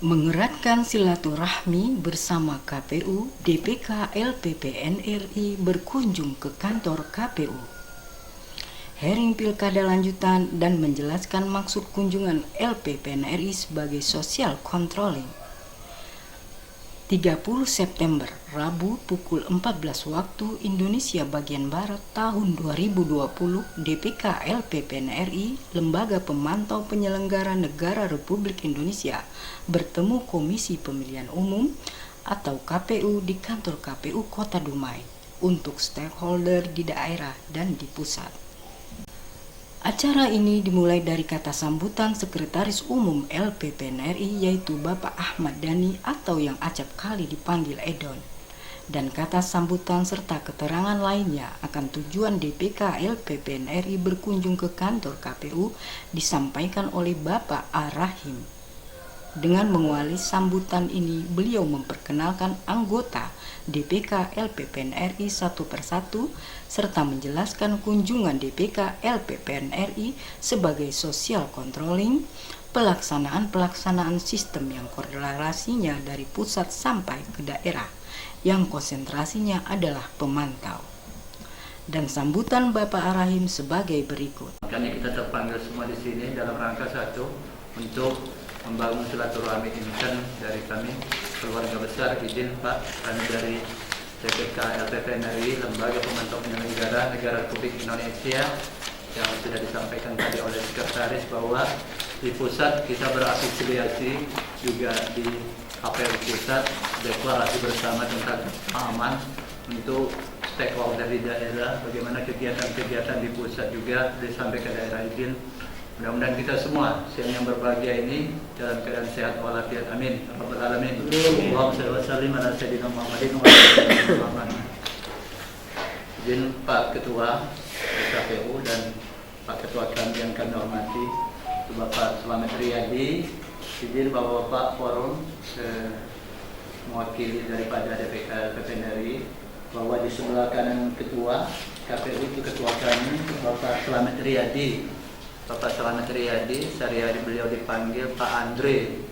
Mengeratkan silaturahmi bersama KPU, DPK LPPN RI berkunjung ke kantor KPU. Hearing pilkada lanjutan dan menjelaskan maksud kunjungan LPPN RI sebagai social controlling. 30 September, Rabu pukul 14 waktu Indonesia bagian Barat tahun 2020, DPK LPPN RI, Lembaga Pemantau Penyelenggara Negara Republik Indonesia, bertemu Komisi Pemilihan Umum atau KPU di kantor KPU Kota Dumai untuk stakeholder di daerah dan di pusat. Acara ini dimulai dari kata sambutan Sekretaris Umum LPPN RI yaitu Bapak Ahmad Dhani atau yang acap kali dipanggil Edon, dan kata sambutan serta keterangan lainnya akan tujuan DPK LPPN RI berkunjung ke kantor KPU disampaikan oleh Bapak A. Rahim. Dengan mengawali sambutan ini, beliau memperkenalkan anggota DPK LPPN RI satu persatu serta menjelaskan kunjungan DPK LPPN RI sebagai social controlling, pelaksanaan sistem yang korelasinya dari pusat sampai ke daerah, yang konsentrasinya adalah pemantau. Dan sambutan Bapak Arahim sebagai berikut. Makanya kita terpanggil semua di sini dalam rangka satu untuk membangun silaturahmi ini kan dari kami keluarga besar. Izin Pak, kami dari DPK LPPN RI, Lembaga Pemantau Penyelenggara Negara Republik Indonesia, yang sudah disampaikan tadi oleh Sekretaris bahwa di pusat kita berafiliasi juga di KPU pusat, deklarasi bersama tentang aman untuk stakeholder di daerah, bagaimana kegiatan-kegiatan di pusat juga disampaikan ke daerah. Izin mudah-mudahan kita semua siang yang berbahagia ini dalam keadaan sehat walafiat, amin rabbal alamin. Allahumma shalli wa sallim ala sayyidina Muhammadin wa ala. Izin Pak Ketua KPU dan Pak Ketua kami yang kami hormati, Bapak Slamet Riyadi, izin Bapak Forum mewakili daripada DPK LPPN RI, bahwa di sebelah kanan Ketua KPU itu Ketua kami Bapak Slamet Riyadi. Bapak Slamet Riyadi, sehari-hari beliau dipanggil Pak Andre.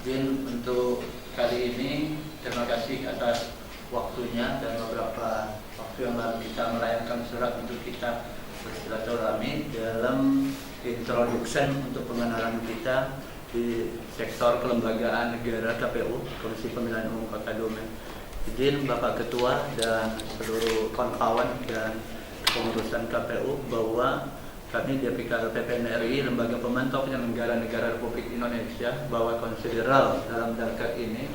Izin untuk kali ini terima kasih atas waktunya, dan beberapa waktu yang lalu kita melayangkan surat untuk kita bersilaturahmi dalam introduction untuk pengenalan kita di sektor kelembagaan negara KPU, Komisi Pemilihan Umum Kota Dumai. Izin Bapak Ketua dan seluruh kawan dan pengurusan KPU bahwa kami DPK LPPN RI, Lembaga Pemantau Penyelenggara Negara Republik Indonesia, bahwa konsideral dalam rangka ini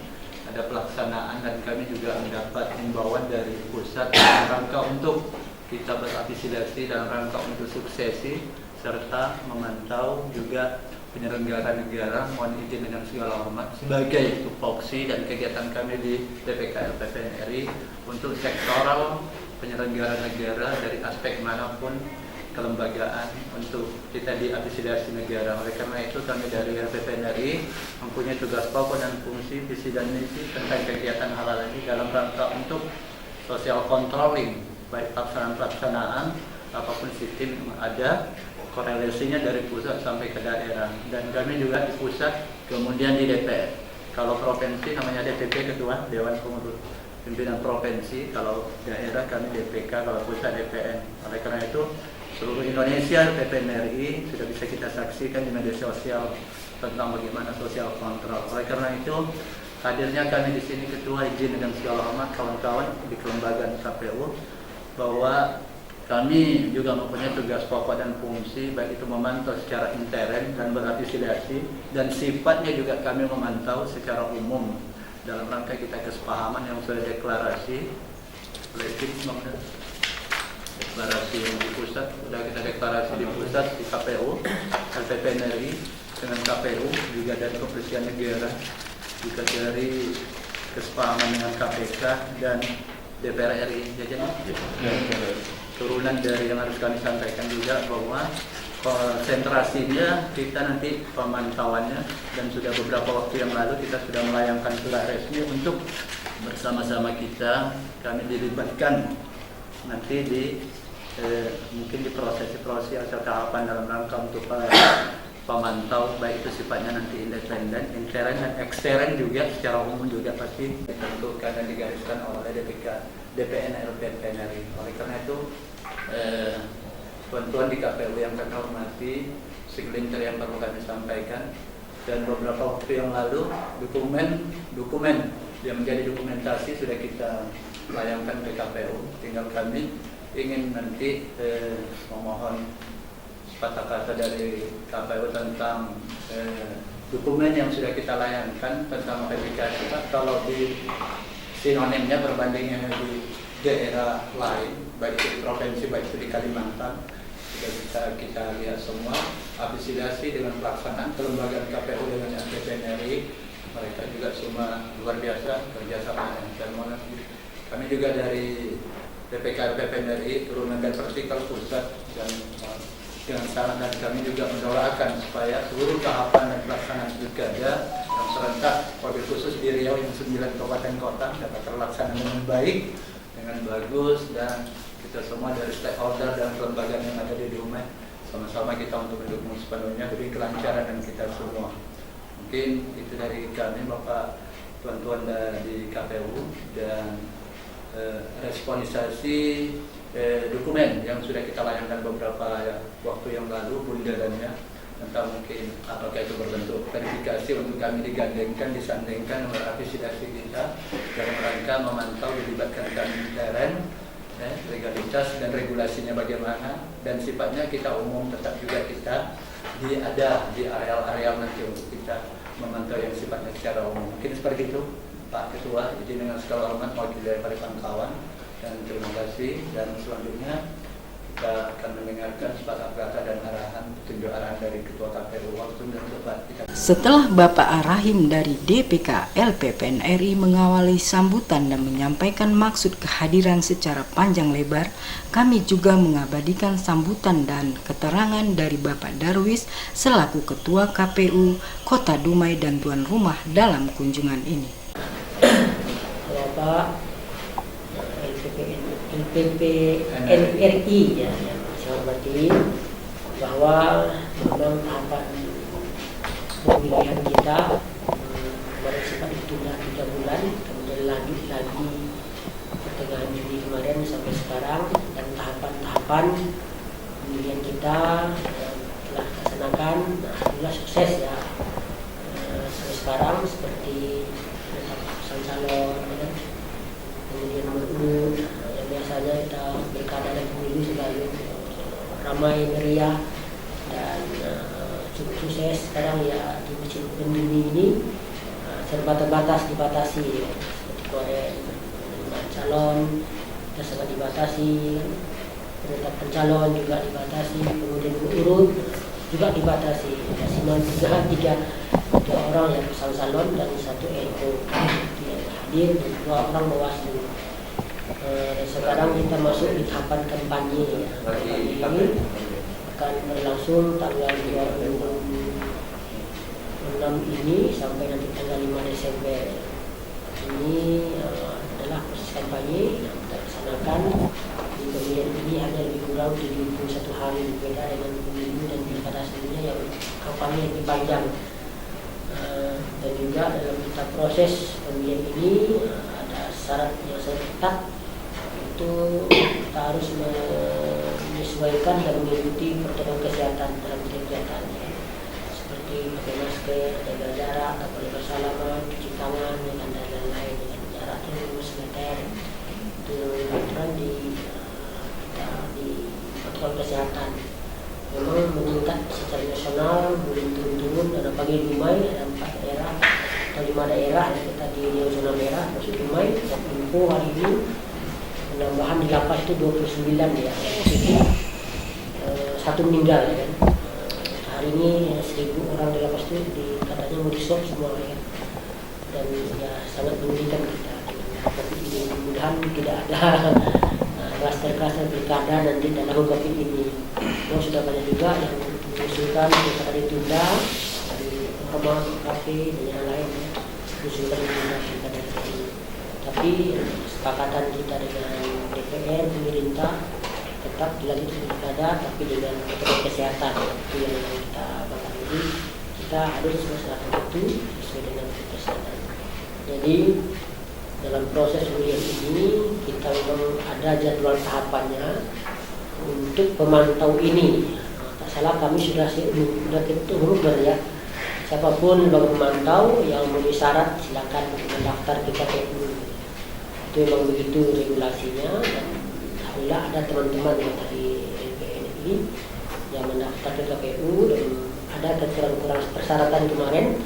ada pelaksanaan, dan kami juga mendapat himbauan dari pusat dalam rangka untuk kita berafiliasi dalam rangka untuk suksesi serta memantau juga penyelenggara negara. Mohon izin dengan segala hormat sebagai tupoksi dan kegiatan kami di DPK LPPN RI untuk sektoral penyelenggara negara dari aspek manapun kelembagaan untuk kita diafiliasi negara. Oleh karena itu kami dari LPPN RI mempunyai tugas pokok dan fungsi, visi dan misi tentang kegiatan halal ini dalam rangka untuk social controlling, baik pelaksanaan apapun sistem yang ada, korelasinya dari pusat sampai ke daerah. Dan kami juga di pusat, kemudian di DPR. Kalau provinsi namanya DPP, Ketua Dewan Pengurus Pimpinan Provinsi. Kalau daerah kami DPK, kalau pusat DPN. Oleh karena itu seluruh Indonesia LPPN RI sudah bisa kita saksikan di media sosial tentang bagaimana sosial kontrol. Oleh karena itu hadirnya kami di sini, Ketua, izin dengan segala hormat kawan-kawan di kelembagaan KPU, bahwa kami juga mempunyai tugas pokok dan fungsi, baik itu memantau secara intern dan berafiliasi, dan sifatnya juga kami memantau secara umum dalam rangka kita kesepahaman yang sudah deklarasi oleh deklarasi di pusat, sudah kita deklarasi di pusat di KPU LPPN RI dengan KPU juga dari Kepolisian Negara, juga dari kesepahaman dengan KPK dan DPR RI. Jadi turunan dari yang harus kami sampaikan juga bahwa konsentrasinya kita nanti pemantauannya, dan sudah beberapa waktu yang lalu kita sudah melayangkan surat resmi untuk bersama-sama kami dilibatkan nanti di mungkin di proses atau tahapan dalam rangka untuk pemantau, baik itu sifatnya nanti independen, intern dan ekstern juga, secara umum juga pasti ditentukan dan digariskan oleh DPN LPPNRI. Oleh karena itu, tuan-tuan di KPU yang kami hormati, segelintir yang perlu kami sampaikan, dan beberapa waktu yang lalu dokumen yang menjadi dokumentasi sudah kita layangkan ke KPU. Tinggal kami ingin nanti memohon kata-kata dari KPU tentang dokumen yang sudah kita layangkan tentang verifikasi. Kalau di sinonimnya perbandingannya di daerah lain, baik itu di provinsi, baik itu di Kalimantan, sudah bisa kita lihat semua afiliasi dengan pelaksanaan kelembagaan KPU dengan LPPNRI. Mereka juga semua luar biasa kerjasamanya. Dan kami juga dari DPK LPPNRI turun dan vertikal pusat dan dengan saran, dan kami juga mendoakan supaya seluruh tahapan dan pelaksanaan pilkada yang serentak, wabil khusus di Riau yang 9 kabupaten kota dapat terlaksana dengan baik, dengan bagus, dan kita semua dari stakeholder dan kelembagaan yang ada di Dumai sama-sama kita untuk mendukung sepenuhnya demi kelancaran dan kita semua. Mungkin itu dari kami, Bapak, tuan-tuan dari KPU, dan responisasi dokumen yang sudah kita layangkan beberapa waktu yang lalu, bundarannya tentang mungkin apakah itu berbentuk verifikasi untuk kami digandengkan, disandingkan oleh afiliasi kita dalam rangka memantau dilibatkan kami intern, legalitas dan regulasinya bagaimana, dan sifatnya kita umum tetap juga kita ada di areal-areal nanti untuk kita memantau yang sifatnya secara umum. Mungkin seperti itu, Pak Ketua. Izin dengan segala hormat mewakili dari Pangkawan, dan terima kasih. Dan selanjutnya kita akan mendengarkan sepatah kata dan arahan, petunjuk arahan dari Ketua KPU. Waktu dan tempat kita. Setelah Bapak Arahim dari DPK LPPNRI mengawali sambutan dan menyampaikan maksud kehadiran secara panjang lebar, kami juga mengabadikan sambutan dan keterangan dari Bapak Darwis selaku Ketua KPU Kota Dumai dan tuan rumah dalam kunjungan ini. Bapak LPPNRI ya, saya hormati bahwa memang tahapan pemilihan kita kemarin sempat ditunda 3 bulan, kemudian lanjut lagi pertengahan Juli kemarin sampai sekarang, dan tahapan-tahapan pemilihan kita telah dilaksanakan, alhamdulillah sukses ya. Sampai sekarang seperti penetapan calon, kemudian menurut yang biasanya kita pilkada dan pemilu selalu ramai meriah dan cukup sukses. Sekarang ya di musim pandemi ini serba terbatas, dibatasi seperti kemarin penerimaan calon kita sangat dibatasi, penetapan calon juga dibatasi, kemudian urut juga dibatasi, maksimal 3 orang yang pasang calon dan 1 LO yang hadir dan 2 orang Bawaslu. Sekarang kita masuk di tahapan kampanye ya. Kampanye ini akan berlangsung tanggal 26 ini sampai nanti tanggal 5 Desember. Ini adalah proses kampanye yang kita laksanakan. Di pemilihan ini hanya lebih kurang 71 hari, berbeda dengan pemilu dan pilkada sebelumnya yang kampanye lebih panjang. Dan juga dalam kita proses pemilihan ini ada syarat yang sangat ketat, itu kita harus menyesuaikan dan mengikuti protokol kesehatan dalam kegiatan ya. Seperti pakai masker, jaga jarak, tak boleh bersalaman, cuci tangan, dan lain-lain dengan jarak 2 meter. Itu aturan di protokol kesehatan. Memang meningkat secara nasional, belum turun-turun, dan apalagi Dumai ada 4 daerah atau 5 daerah yang kita di zona merah, masuk Dumai. Dan info hari ini penambahan di lapas itu 29 ya, jadi 1 meninggal ya kan. Hari ini 1000 orang di lapas itu katanya mau diswab semua ya, dan ya sangat menyedihkan kita. Tapi mudah-mudahan tidak ada kluster-kluster pilkada nanti dalam COVID ini. Memang sudah banyak juga yang mengusulkan pilkada ditunda dari Mahkamah, KP dan yang lain ya, mengusulkan ditunda pilkada ini. Tapi kesepakatan kita dengan DPR, pemerintah tetap dilanjutkan pilkada, tapi dengan protokol kesehatan itu yang kita bakal Jadi kita harus melaksanakan itu sesuai dengan kesehatan. Jadi dalam proses undian ini kita memang ada jadwal tahapannya untuk pemantau ini. Tak salah kami sudah ketuk ya. Siapapun bagi pemantau yang memenuhi syarat silakan mendaftar ke KPU. Itu memang begitu regulasinya, dan alhamdulillah ada teman-teman yang dari LPNI yang mendaftar ke KPU, dan ada kekurangan persyaratan kemarin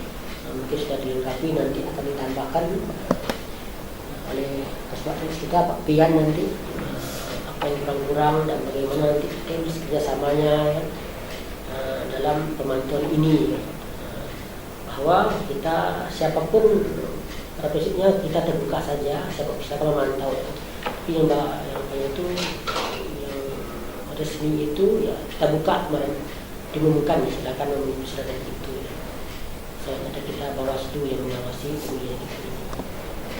mungkin sudah dilengkapi, nanti akan ditambahkan oleh Kasubag kita Pak Pian nanti apa yang kurang-kurang dan bagaimana nanti teknis kerjasamanya dalam pemantauan ini, bahwa kita siapapun pada prinsipnya kita terbuka saja, siapa bisa memantau. Tapi yang itu yang resmi itu ya kita buka kemarin diumumkan, ya silakan silakan itu. Soalnya ada kita Bawaslu yang mengawasi pemilihan kita ini,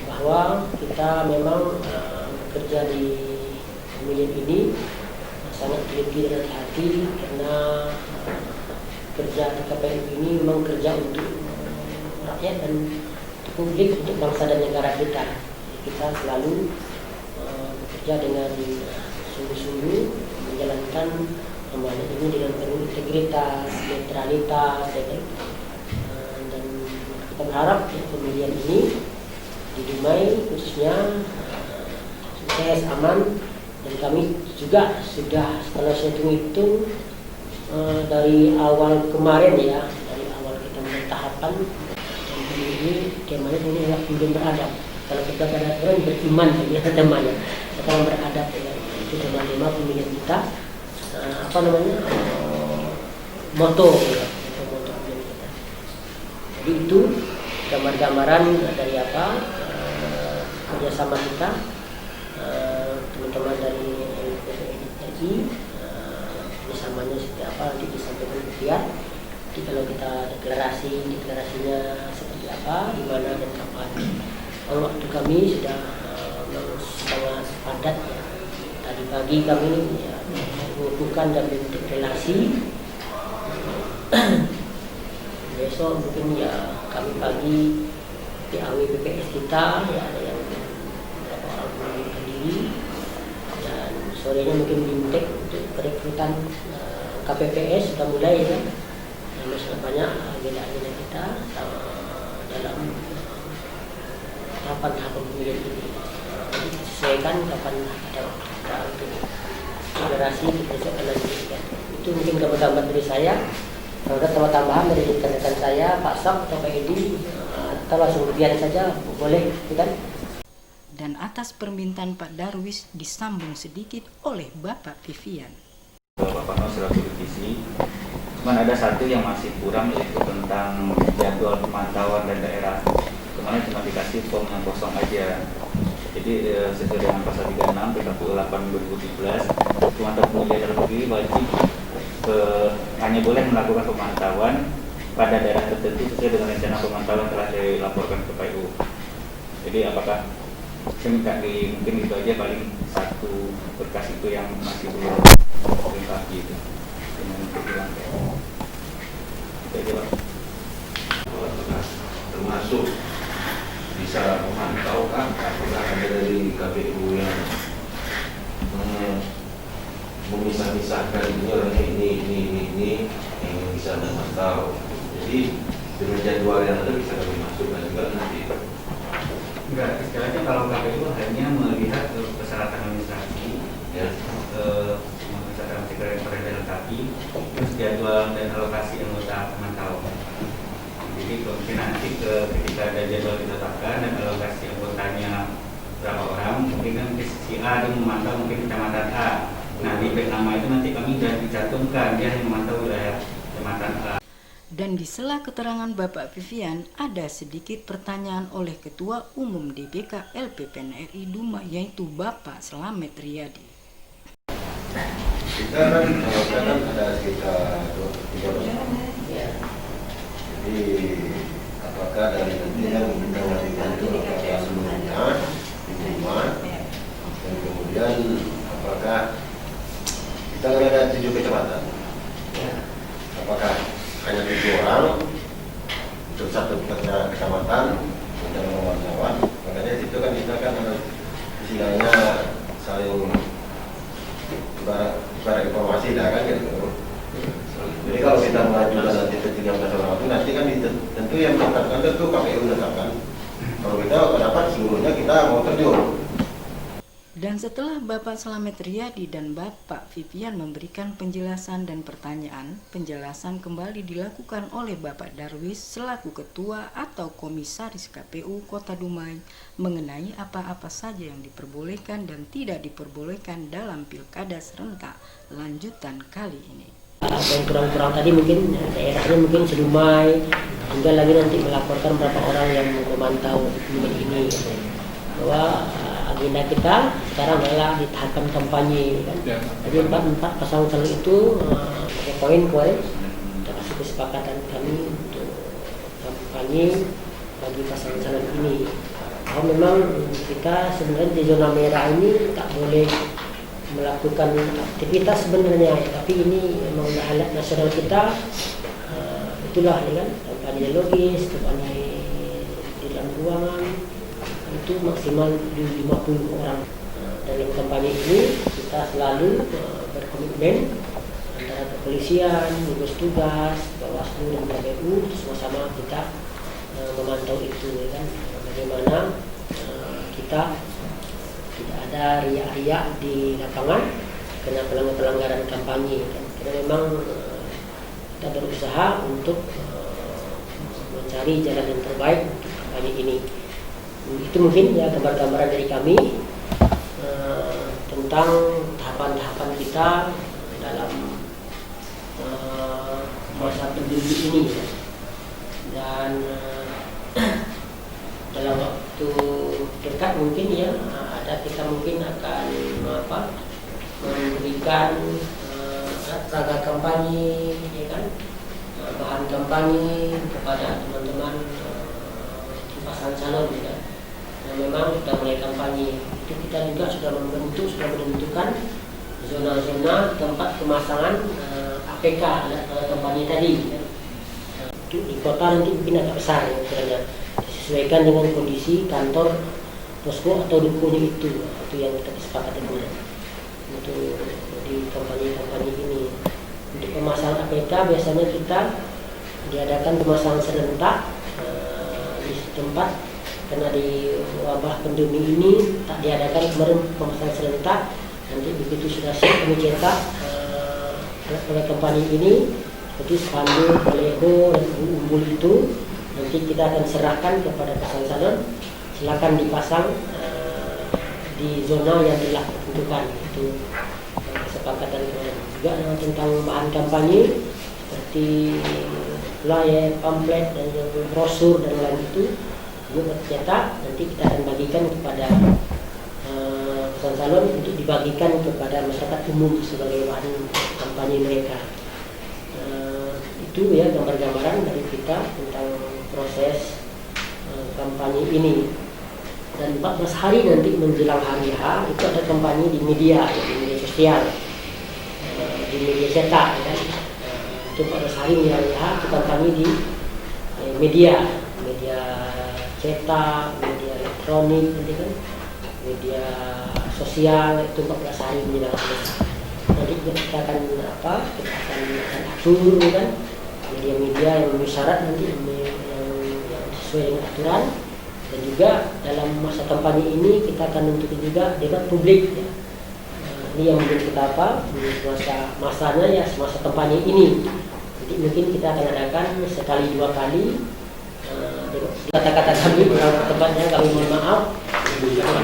bahwa kita memang bekerja di pemilihan ini sangat teliti dan hati-hati, karena kerja di KPU ini memang kerja untuk rakyat dan publik, untuk bangsa dan negara kita. Jadi kita selalu bekerja dengan sungguh-sungguh menjalankan amanah ini dengan penuh integritas, netralitas, dan kita berharap pemilihan ini di Dumai khususnya sukses, aman, dan kami juga sudah setelah saya hitung dari awal kemarin ya, dari awal kita mulai tahapan dan ini kemarin ini adalah pemimpin beradab. Kalau kita pada orang beriman ya temannya, sekarang beradab ya, itu tema pemilihan kita moto ya, moto pemilihan kita. Jadi itu gambar-gambaran dari kerjasama kita teman-teman dari LPNI. Kerjasamanya seperti apa nanti disampaikan kemudian. Jadi kalau kita deklarasinya seperti apa, di mana dan kapan. Kalau waktu kami sudah sangat padat ya. Tadi pagi kami ya, mengukuhkan dan bentuk relasi. Besok mungkin ya kami pagi PAW PPS kita ya, ada yang beberapa orang mengundurkan diri, dan sorenya mungkin bintek untuk perekrutan KPPS sudah mulai ya. Dan masih banyak agenda-agenda kita dalam tahapan-tahapan pemilihan ini. Disesuaikan kapan ada waktu kita untuk generasi kita akan lanjutkan. Itu mungkin gambar-gambar dari saya. Kalau ada tambah-tambahan dari rekan-rekan saya, Pak Sam atau Pak Edi, atau langsung kemudian saja boleh, kan? Dan atas permintaan Pak Darwis disambung sedikit oleh Bapak Vivian. Bapak Nur selaku divisi, cuman ada satu yang masih kurang, yaitu tentang jadwal pemantauan dan daerah. Kemarin cuma dikasih form yang kosong aja. Jadi sesuai dengan pasal 36 PKPU 8/2017, pemantau pemilihan terpilih wajib hanya boleh melakukan pemantauan pada daerah tertentu sesuai dengan rencana pemantauan telah dilaporkan ke KPU. Jadi apakah saya minta mungkin itu aja, paling satu berkas itu yang masih belum dilengkapi itu dengan dilengkapi. Itu aja Pak. Termasuk bisa memantau kan, apakah ada dari KPU yang memisah-misahkan ini orangnya ini yang bisa memantau. Jadi dengan jadwal yang ada bisa kami masukkan juga nanti. Enggak, istilahnya kalau KPU hanya melihat persyaratan administrasi, ya, persyaratan administrasi yang pernah dilengkapi, terus jadwal dan alokasi anggota pemantau. Jadi mungkin nanti ketika ada jadwal ditetapkan dan alokasi anggotanya berapa orang, mungkin kan si A itu memantau mungkin kecamatan A. Nah di nama itu nanti kami sudah dicantumkan dia yang memantau wilayah kecamatan A. Dan di sela keterangan Bapak Vivian, ada sedikit pertanyaan oleh Ketua Umum DPK LPPNRI Dumai, yaitu Bapak Slamet Riyadi. Kita kan ada sekitar 2-3 orang. Jadi apakah dari nanti yang mendengarkan itu apakah seluruhnya di rumah, dan kemudian apakah kita kan ada 7 kecamatan, apakah hanya 7 wartawan, jangan wartawan. Makanya itu kan kita kan harus istilahnya saling tukar informasi dah kan gitu. Jadi kalau kita mengajukan nanti ke 13 itu nanti kan tentu yang menetapkan tentu KPU menetapkan. Kalau kita dapat seluruhnya kita mau terjun. Dan setelah Bapak Slamet Riyadi dan Bapak Vivian memberikan penjelasan dan pertanyaan, penjelasan kembali dilakukan oleh Bapak Darwis selaku Ketua atau Komisaris KPU Kota Dumai mengenai apa-apa saja yang diperbolehkan dan tidak diperbolehkan dalam Pilkada serentak lanjutan kali ini. Yang kurang-kurang tadi mungkin daerahnya mungkin sedumai, tinggal lagi nanti melaporkan berapa orang yang memantau ini, bahwa agenda kita sekarang adalah di tahapan kampanye kan. Jadi empat pasangan calon itu ada poin-poin kita kasih kesepakatan kami untuk kampanye bagi pasangan calon ini. Bahwa memang kita sebenarnya di zona merah ini tak boleh melakukan aktivitas sebenarnya, tapi ini memang highlight nasional kita. Itulah ya kan, kampanye logis, kampanye di dalam ruangan itu maksimal 50 orang. Dalam kampanye ini kita selalu berkomitmen antara kepolisian, gugus tugas, Bawaslu dan KPU sama-sama kita memantau itu ya kan, bagaimana kita tidak ada riak-riak di lapangan kena pelanggaran kampanye kan. Karena memang kita berusaha untuk mencari jalan yang terbaik untuk kampanye ini. Itu mungkin ya gambar-gambaran dari kami tentang tahapan-tahapan kita dalam masa pemilu ini ya. Dan dalam waktu dekat mungkin ya kita mungkin akan memberikan raga kampanye ya kan, bahan kampanye kepada teman-teman pasangan calon ya kan. Memang sudah mulai kampanye itu kita juga sudah menentukan zona-zona tempat pemasangan APK kampanye tadi ya. Itu di kota nanti mungkin agak besar ya, kiranya disesuaikan dengan kondisi kantor posko atau dukunya itu yang kita sepakati kemudian untuk di kampanye ini. Untuk pemasangan APK biasanya kita diadakan pemasangan serentak di tempat, karena di wabah pandemi ini tak diadakan kemarin pemasangan serentak. Nanti begitu sudah siap kami cetak oleh kampanye ini, jadi spanduk, baliho dan umbul itu nanti kita akan serahkan kepada pasangan calon, silakan dipasang di zona yang telah ditentukan. Itu kesepakatan juga tentang bahan kampanye seperti flyer, pamflet dan brosur dan lain itu juga tercetak. Nanti kita akan bagikan kepada pasangan calon untuk dibagikan kepada masyarakat umum sebagai bahan kampanye mereka. Itu ya gambar-gambaran dari kita tentang proses kampanye ini. Dan 14 hari nanti menjelang hari H itu ada kampanye di media, di media sosial, di media cetak ya. Itu 14 hari menjelang hari H itu kampanye di media cetak, media elektronik nanti kan, media sosial itu 14 hari menjelang hari H. Nanti kita akan kita akan atur kan media-media yang memenuhi syarat nanti yang sesuai dengan aturan. Dan juga dalam masa kampanye ini kita akan untuk juga debat publik ya. Ini yang mungkin kita masanya ya semasa kampanye ini. Jadi mungkin kita akan adakan sekali 2 kali kata-kata kami tempatnya kami mohon maaf.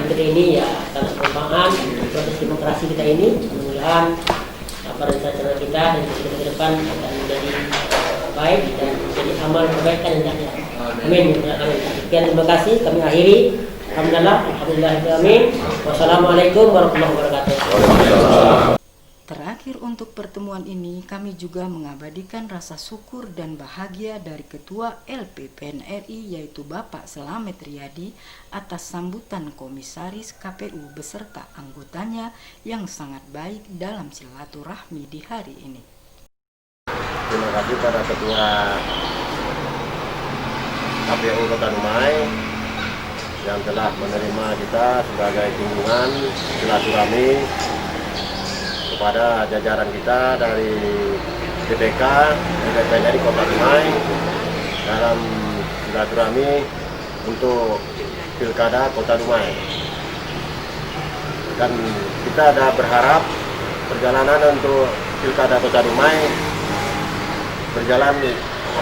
Kita ini ya sangat bermanfaat proses demokrasi kita ini. Mudah-mudahan rencana kita dan ke depan akan menjadi baik dan menjadi amal kebaikan yang nyata. Amin. Sekian, terima kasih. Kami akhiri. Alhamdulillah. Wassalamualaikum warahmatullahi wabarakatuh. Terakhir untuk pertemuan ini kami juga mengabadikan rasa syukur dan bahagia dari Ketua LPPN RI yaitu Bapak Slamet Riyadi atas sambutan Komisaris KPU beserta anggotanya yang sangat baik dalam silaturahmi di hari ini. Terima kasih para Ketua KPU Kota Dumai yang telah menerima kita sebagai kunjungan silaturahmi kepada jajaran kita dari DPK PNRI Kota Dumai dalam silaturahmi untuk Pilkada Kota Dumai. Dan kita ada berharap perjalanan untuk Pilkada Kota Dumai berjalan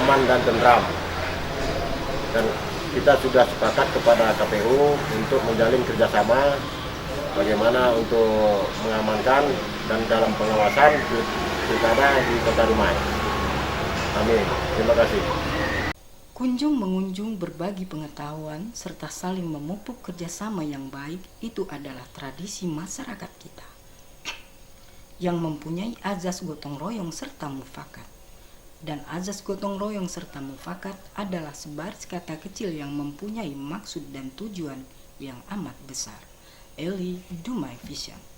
aman dan tentram. Dan kita sudah sepakat kepada KPU untuk menjalin kerjasama bagaimana untuk mengamankan dan dalam pengawasan pilkada di Kota Dumai. Amin. Terima kasih. Kunjung mengunjung, berbagi pengetahuan, serta saling memupuk kerjasama yang baik itu adalah tradisi masyarakat kita yang mempunyai azas gotong royong serta mufakat. Dan azas gotong royong serta mufakat adalah sebaris kata kecil yang mempunyai maksud dan tujuan yang amat besar. Eli Dumai Vision.